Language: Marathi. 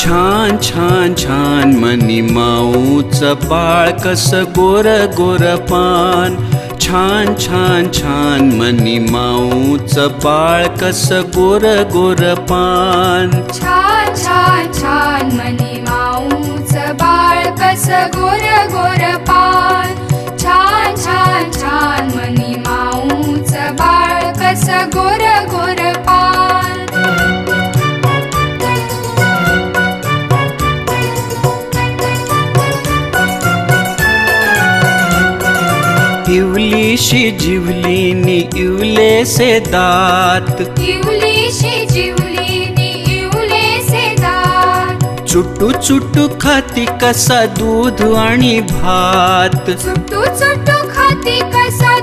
छान छान छान मनी माऊच बाळ कस गोर गोर पान छान छान छान मनी माऊच बाळ कस गोर गोर पान छान छान छान मनी माऊच बाळ कस गोर गोर पान छान छान छान मनी माऊच बाळ कस गोर गोर पान इवलीशी जिवलीनी इवलेसे दात इवलीशी जिवलीनी इवलेसे दात चुटू चुटू खाती कसा दूध आणि भात चुटू चुटू खाती कसा